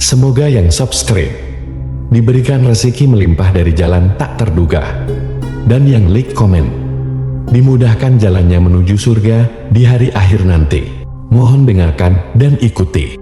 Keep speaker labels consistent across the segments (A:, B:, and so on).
A: Semoga yang subscribe diberikan rezeki melimpah dari jalan tak terduga, dan yang like komen dimudahkan jalannya menuju surga di hari akhir nanti. Mohon dengarkan dan ikuti.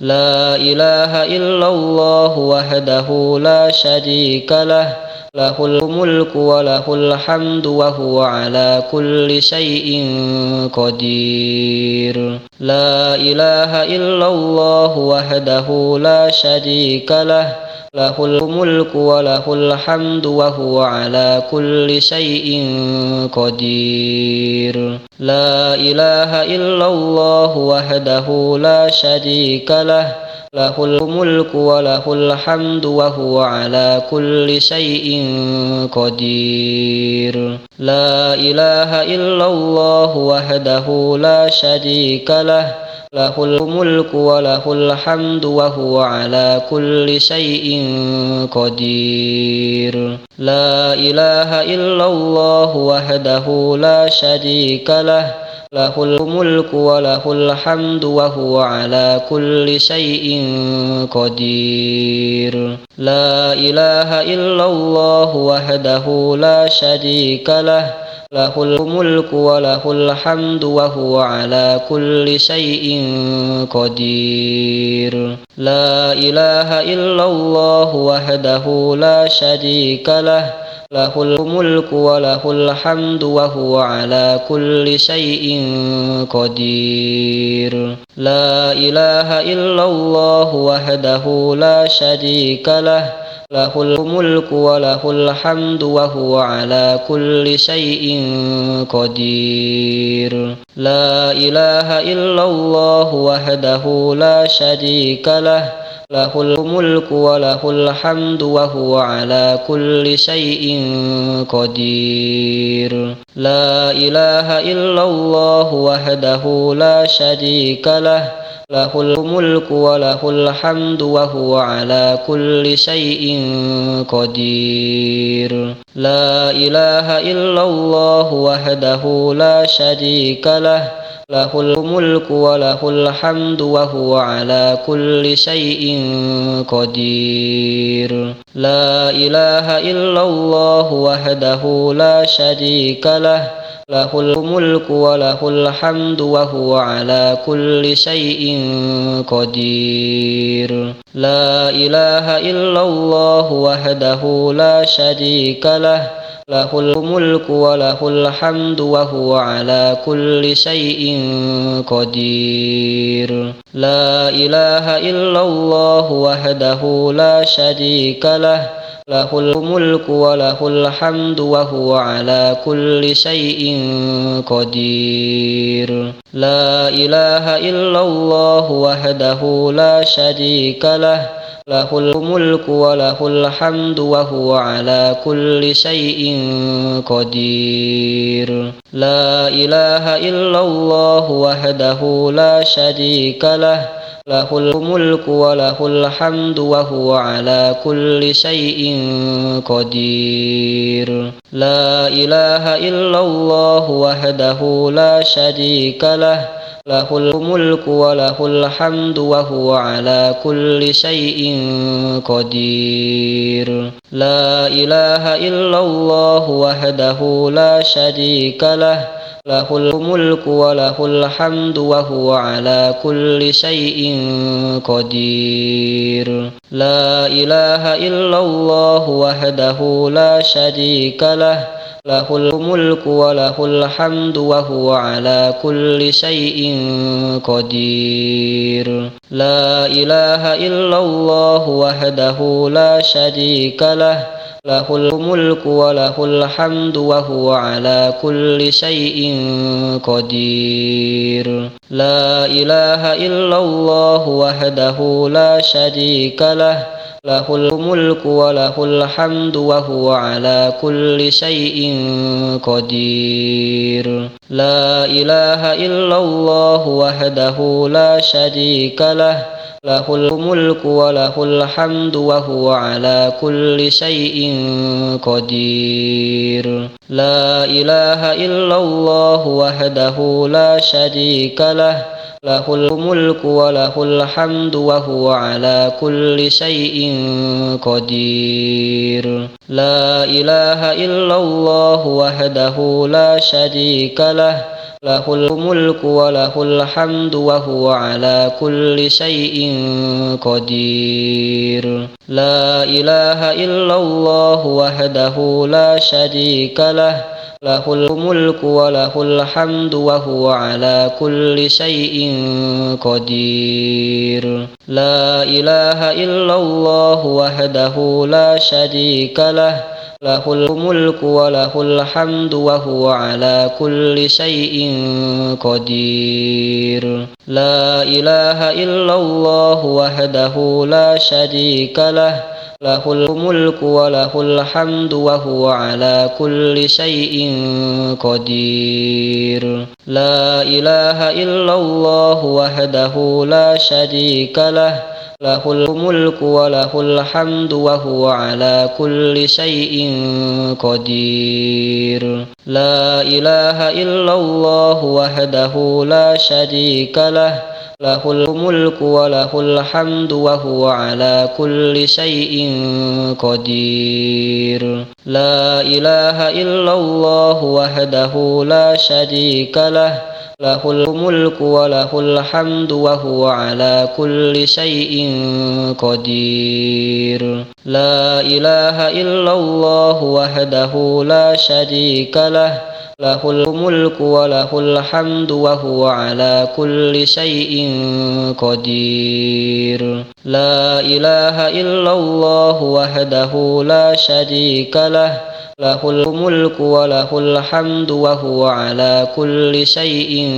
B: La ilaha illallah wahdahu la syarika lah, lahul mulku wa lahul hamdu wa huwa ala kulli syai'in qadir. La ilaha illallah wahdahu la syarika lah, lahul mulku wa lahul hamdu wa huwa ala kulli syai'in qadir. La ilaha illallah wahdahu la syarika lah, lahul mulku wa lahul hamdu wa huwa ala kulli syai'in qadir. La ilaha illallah wahdahu la syarika lah, lahul mulku wa lahul hamdu wa huwa ala kulli syai'in qadir. La ilaha illallah wahdahu la syarika lah, lahul mulku wa lahul hamdu wa huwa ala kulli syai'in qadir. La ilaha illallah wahdahu la syarika lah, lahul mulku wa lahul hamdu wa huwa ala kulli syai'in qadir. La ilaha illallah wahdahu la syarika lah, lahul mulku wa lahul hamdu wa huwa ala kulli syai'in qadir. La ilaha illallah wahdahu la syarika lah, lahul mulku wa lahul hamdu wa huwa ala kulli syai'in qadir. La ilaha illallah wahdahu la syarika lah, lahul mulku wa lahul hamdu wa huwa ala kulli syai'in qadir. La ilaha illallah wahdahu la syarika lah, lahul mulku wa lahul hamdu wa huwa ala kulli syai'in qadir. La ilaha illallah wahdahu la syarika lah, lahul mulku wa lahul hamdu wa huwa ala kulli syai'in qadir. La ilaha illallah wahdahu la syarika lah, lahul mulku wa lahul hamdu wa huwa ala kulli syai'in qadir. La ilaha illallah wahdahu la syarika lah, lahul mulku wa lahul hamdu wa huwa ala kulli syai'in qadir. La ilaha illallah wahdahu la syarika lah, lahul mulku wa lahul hamdu wa huwa ala kulli syai'in qadir. La ilaha illallah wahdahu la syarika lah, lahul mulku wa lahul hamdu wa huwa ala kulli syai'in qadir. La ilaha illallah wahdahu la syarika lah, lahul mulku wa lahul hamdu wa huwa ala kulli syai'in qadir. La ilaha illallah wahdahu la syarika lah, lahul mulku wa lahul hamdu wa huwa ala kulli syai'in qadir. La ilaha illallah wahdahu la syarika lah, lahul mulku wa lahul hamdu wa huwa ala kulli syai'in qadir. La ilaha illallah wahdahu la syarika lah, lahul mulku wa lahul hamdu wa huwa ala kulli syai'in qadir. La ilaha illallah wahdahu la syarika lah, lahul mulku wa lahul hamdu wa huwa ala kulli syai'in qadir. La ilaha illallah wahdahu la syarika lah, lahul mulku wa lahul hamdu wa huwa ala kulli syai'in qadir. La ilaha illallah wahdahu la syarika lah, lahul mulku wa lahul hamdu wa huwa ala kulli syai'in qadir. La ilaha illallah wahdahu la syarika lah, lahul mulku wa lahul hamdu wa huwa ala kulli syai'in qadir. La ilaha illallah wahdahu la syarika lah, lahul mulku wa lahul hamdu wa huwa ala kulli syai'in qadir. La ilaha illallah wahdahu la syarika lah, lahul mulku wa lahul hamdu wa huwa ala kulli syai'in qadir. La ilaha illallah wahdahu la syarika lah, lahul mulku wa lahul hamdu wa huwa ala kulli syai'in qadir. La ilaha illallah wahdahu la syarika lah, lahul mulku wa lahul hamdu wa huwa ala kulli syai'in qadir. La ilaha illallah wahdahu la syarika lah, lahul mulku wa lahul hamdu wa huwa ala kulli syai'in qadir. La ilaha illallah wahdahu la syarika lah, lahul mulku wa lahul hamdu wa huwa ala kulli syai'in qadir. La ilaha illallah wahdahu la syarika lah, lahul mulku wa lahul hamdu wa huwa ala kulli syai'in qadir. La ilaha illallah wahdahu la syarika lah, lahul mulku wa lahul hamdu wa huwa ala kulli syai'in qadir. La ilaha illallah wahdahu la syarika lah, lahul mulku wa lahul hamdu wa huwa ala kulli syai'in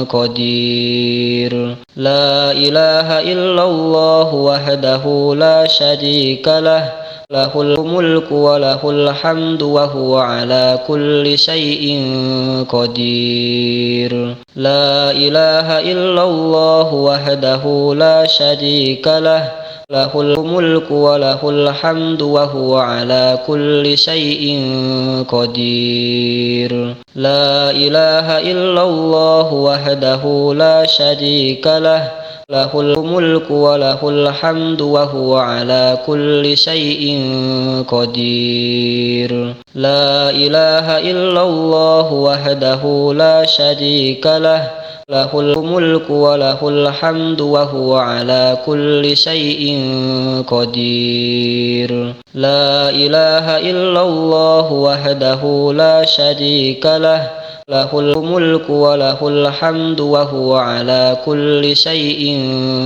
B: qadir. La ilaha illallah wahdahu la syarika lah, lahul mulku wa lahul hamdu wa huwa ala kulli syai'in qadir. La ilaha illallah wahdahu la syarika lah, lahul mulku wa lahul hamdu wa huwa ala kulli syai'in qadir. La ilaha illallah wahdahu la syarika lah, lahul mulku wa lahul hamdu wa huwa ala kulli syai'in qadir. La ilaha illallah wahdahu la syarika lah, lahul mulku wa lahul hamdu wa huwa ala kulli syai'in qadir. La ilaha illallah wahdahu la syarika lah, lahul mulku wa lahul hamdu wa huwa ala kulli syai'in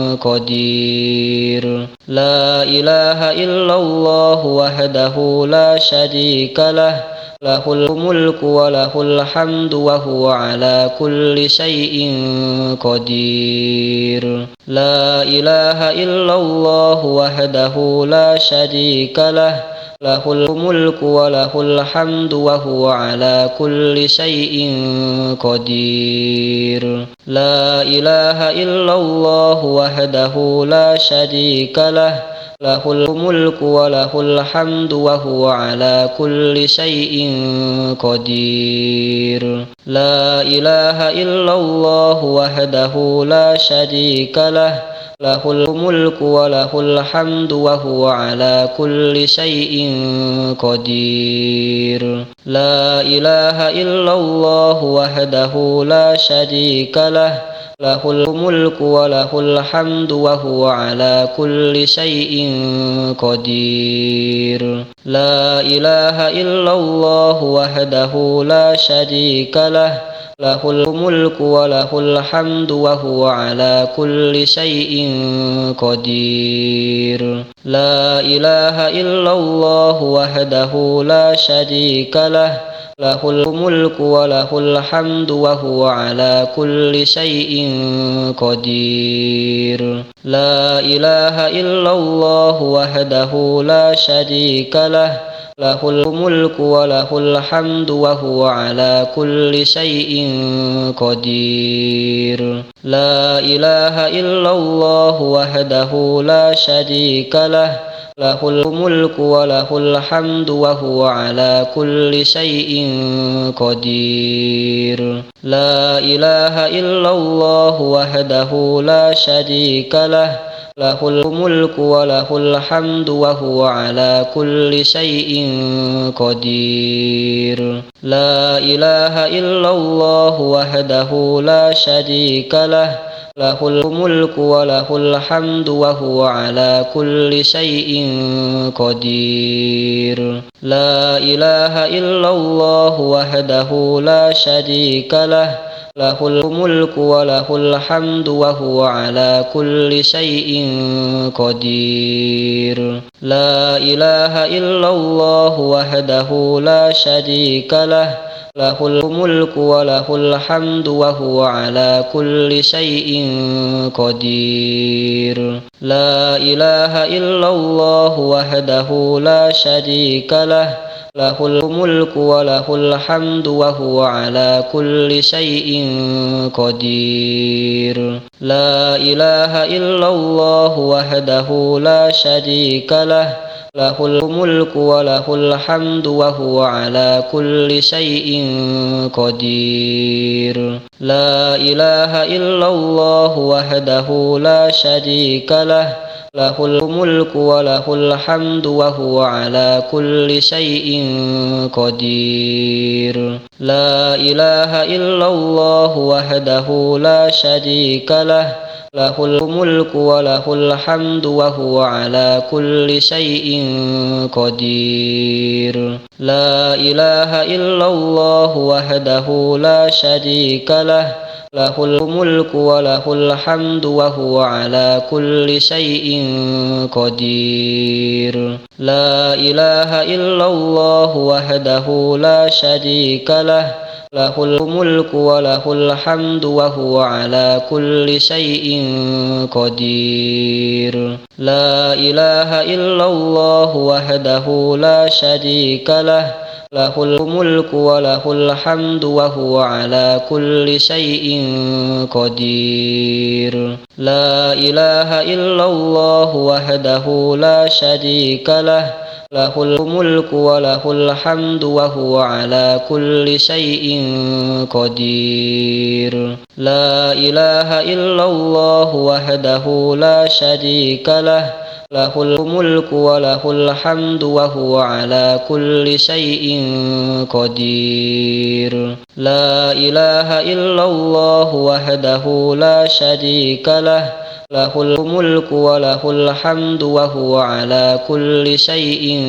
B: qadir. La ilaha illallah wahdahu la syarika lah, lahul mulku wa lahul hamdu wa huwa ala kulli syai'in qadir. La ilaha illallah wahdahu la syarika lah, lahul mulku wa lahul hamdu wa huwa ala kulli syai'in qadir. La ilaha illallah wahdahu la syarika lah, lahul mulku wa lahul hamdu wa huwa ala kulli syai'in qadir. La ilaha illallah wahdahu la syarika lah, lahul mulku wa lahul hamdu wa huwa ala kulli syai'in qadir. La ilaha illallah wahdahu la syarika lah, lahul mulku wa lahul hamdu wa huwa ala kulli syai'in qadir. La ilaha illallah wahdahu la syarika lah, lahul mulku wa lahul hamdu wa huwa ala kulli syai'in qadir. La ilaha illallah wahdahu la syarika lah, lahul mulku wa lahul hamdu wa huwa ala kulli syai'in qadir. La ilaha illallah wahdahu la syarika lah, lahul mulku wa lahul hamdu wa huwa ala kulli syai'in qadir. La ilaha illallah wahdahu la syarika lah, lahul mulku wa lahul hamdu wa huwa ala kulli syai'in qadir. La ilaha illallah wahdahu la syarika lah, lahul mulku wa lahul hamdu wa huwa ala kulli syai'in qadir. La ilaha illallah wahdahu la syarika lah, lahul mulku wa lahul hamdu wa huwa ala kulli syai'in qadir. La ilaha illallah wahdahu la syarika lah, lahul mulku wa lahul hamdu wa huwa ala kulli syai'in qadir. La ilaha illallah wahdahu la syarika lah, lahul mulku wa lahul hamdu wa huwa ala kulli syai'in qadir. La ilaha illallah wahdahu la syarika lah, lahul mulku wa lahul hamdu wa huwa ala kulli syai'in qadir. La ilaha illallah wahdahu la syarika lah, lahul mulku wa lahul hamdu wa huwa ala kulli syai'in qadir. La ilaha illallah wahdahu la syarika lah, lahul mulku wa lahul hamdu wa huwa ala kulli syai'in qadir. La ilaha illallah wahdahu la syarika lah, lahul mulku wa lahul hamdu wa huwa ala kulli syai'in qadir. La ilaha illallah wahdahu la syarika lah, lahul mulku wa lahul hamdu wa huwa ala kulli syai'in qadir. La ilaha illallah wahdahu la syarika lah, lahul mulku wa lahul hamdu wa huwa ala kulli syai'in qadir. La ilaha illallah wahdahu la syarika lah, lahul mulku wa lahul hamdu wa huwa ala kulli syai'in qadir. La ilaha illallah wahdahu la syarika lah, lahul mulku wa lahul hamdu wa huwa ala kulli syai'in qadir. La ilaha illallah wahdahu la syarika lah, lahul mulku wa lahul hamdu wa huwa ala kulli syai'in qadir. La ilaha illallah wahdahu la syarika lah, lahul mulku wa lahul hamdu wa huwa ala kulli syai'in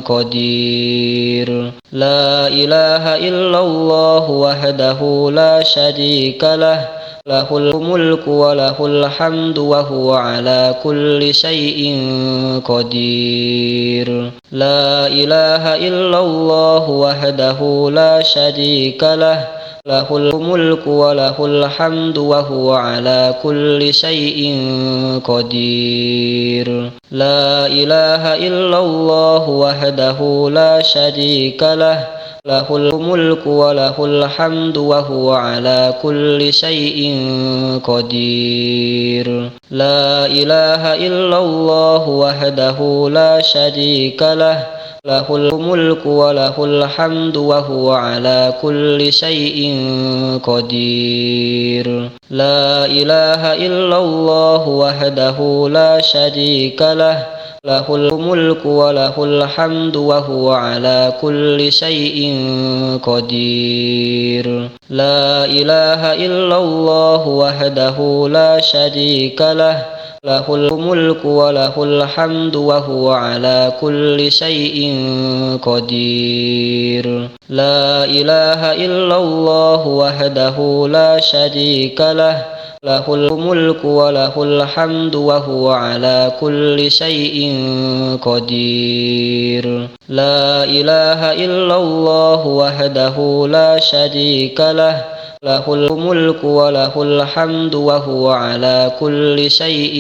B: qadir. La ilaha illallah wahdahu la syarika lah, lahul mulku wa lahul hamdu wa huwa ala kulli syai'in qadir. La ilaha illallah wahdahu la syarika lah, lahul mulku wa lahul hamdu wa huwa ala kulli syai'in qadir. La ilaha illallah wahdahu la syarika lah, lahul mulku wa lahul hamdu wa huwa ala kulli syai'in qadir. La ilaha illallah wahdahu la syarika lah, lahul mulku wa lahul hamdu wa huwa ala kulli syai'in qadir. La ilaha illallah wahdahu la syarika lah, lahul mulku wa lahul hamdu wa huwa ala kulli syai'in qadir. La ilaha illallah wahdahu la syarika lah, lahul mulku wa lahul hamdu wa huwa ala kulli syai'in qadir. La ilaha illallah wahdahu la syarika lah, lahul mulku wa lahul hamdu wa huwa ala kulli syai'in qadir. La ilaha illallah wahdahu la syarika lah, له الملك وله الحمد وهو على كل شيء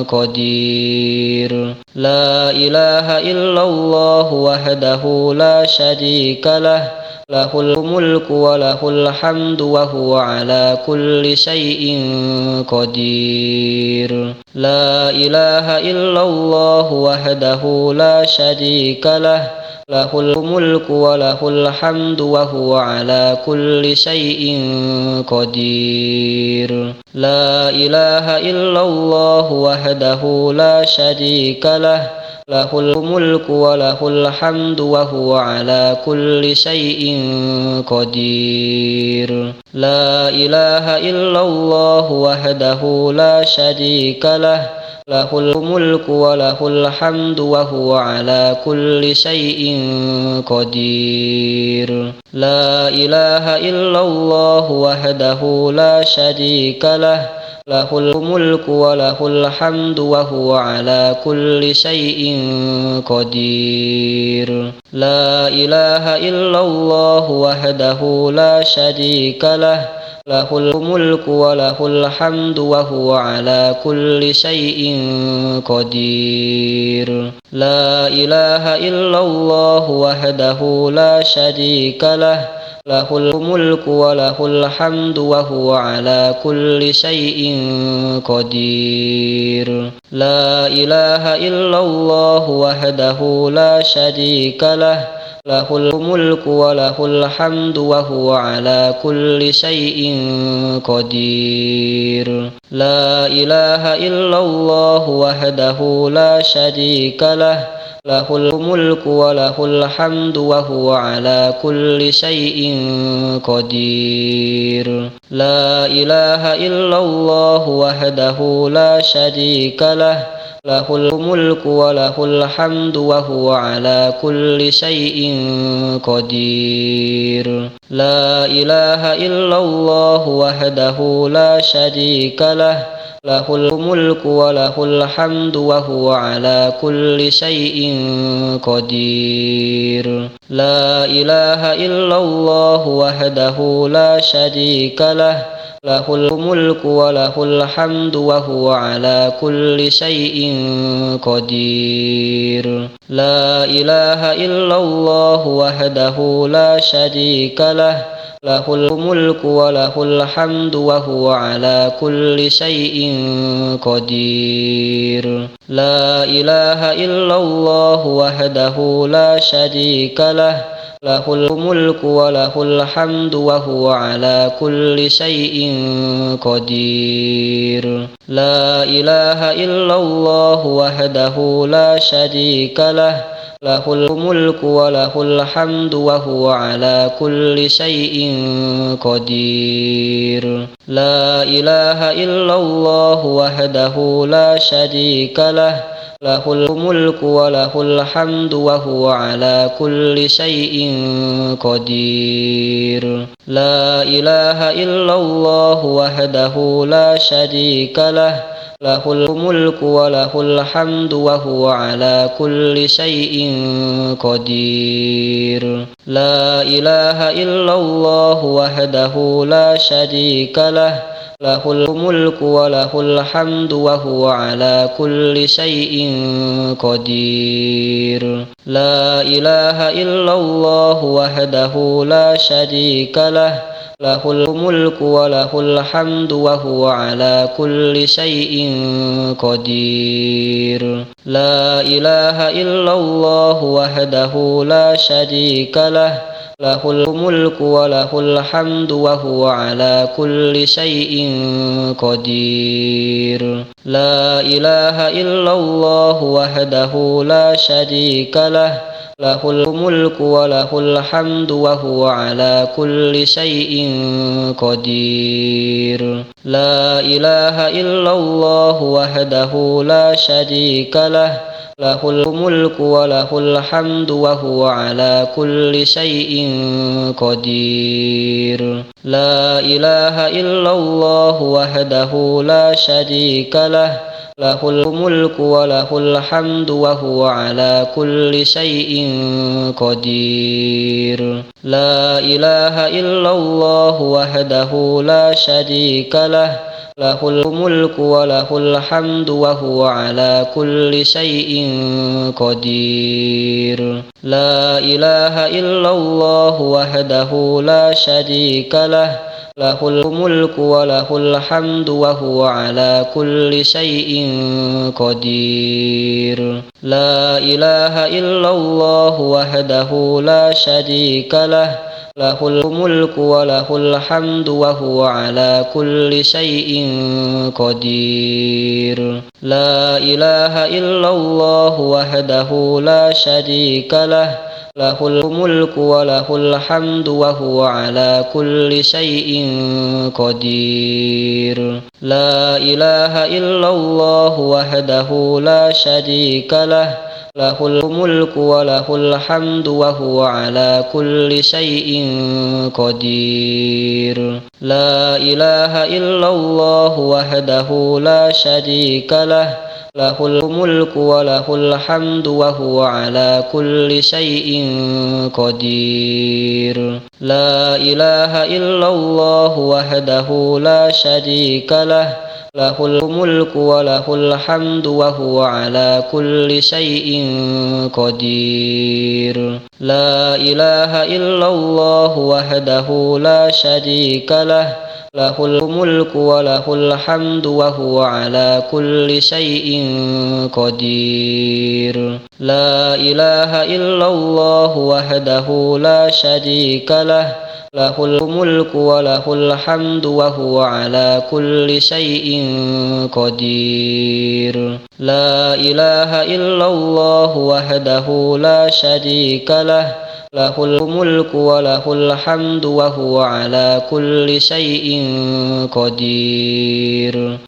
B: قدير لا إله إلا الله وحده لا شريك له له الملك وله الحمد وهو على كل شيء قدير لا إله إلا الله وحده لا شريك له له الملك وله الحمد وهو على كل شيء قدير لا إله إلا الله وحده لا شريك له له الملك وله الحمد وهو على كل شيء قدير لا إله إلا الله وحده لا شريك له له الملك وله الحمد وهو على كل شيء قدير لا إله إلا الله وحده لا شريك له له الملك وله الحمد وهو على كل شيء قدير لا إله إلا الله وحده لا شريك له له الملك وله الحمد وهو على كل شيء قدير لا إله إلا الله وحده لا شريك له له الملك وله الحمد وهو على كل شيء قدير لا إله إلا الله وحده لا شريك له له الملك وله الحمد وهو على كل شيء قدير لا إله إلا الله وحده لا شريك له له الملك وله الحمد وهو على كل شيء قدير لا إله إلا الله وحده لا شريك له له الملك وله الحمد وهو على كل شيء قدير لا إله إلا الله وحده لا شريك له له الملك وله الحمد وهو على كل شيء قدير لا إله إلا الله وحده لا شريك له له الملك وله الحمد وهو على كل شيء قدير لا إله إلا الله وحده لا شريك له له الملك وله الحمد وهو على كل شيء قدير لا إله إلا الله وحده لا شريك له له الملك وله الحمد وهو على كل شيء قدير لا إله إلا الله وحده لا شريك له له الملك وله الحمد وهو على كل شيء قدير لا إله إلا الله وحده لا شريك له له الملك وله الحمد وهو على كل شيء قدير لا إله إلا الله وحده لا شريك له له الملك وله الحمد وهو على كل شيء قدير لا إله إلا الله وحده لا شريك له له الملك وله الحمد وهو على كل شيء قدير لا إله إلا الله وحده لا شريك له له الملك وله الحمد وهو على كل شيء قدير لا إله إلا الله وحده لا شريك له له الملك وله الحمد وهو على كل شيء قدير لا إله إلا الله وحده لا شريك له له الملك وله الحمد وهو على كل شيء قدير لا إله إلا الله وحده لا شريك له له الملك وله الحمد وهو على كل شيء قدير لا إله إلا الله وحده لا شريك له له الملك وله الحمد وهو على كل شيء قدير لا إله إلا الله وحده لا شريك له له الملك وله الحمد وهو على كل شيء قدير لا إله إلا الله وحده لا شريك له له الملك وله الحمد وهو على كل شيء قدير لا إله إلا الله وحده لا شريك له له الملك وله الحمد وهو على كل شيء قدير لا إله إلا الله وحده لا شريك له له الملك وله الحمد وهو على كل شيء قدير لا إله إلا الله وحده لا شريك له له الملك وله الحمد وهو على كل شيء قدير لا إله إلا الله وحده لا شريك له له الملك وله الحمد وهو على كل شيء قدير لا إله إلا الله وحده لا شريك له له الملك وله الحمد وهو على كل شيء قدير لا إله إلا الله وحده لا شريك له له الملك وله الحمد وهو على كل شيء قدير لا إله إلا الله وحده لا شريك له له الملك وله الحمد وهو على كل شيء قدير لا إله إلا الله وحده لا شريك له له الملك وله الحمد وهو على كل شيء قدير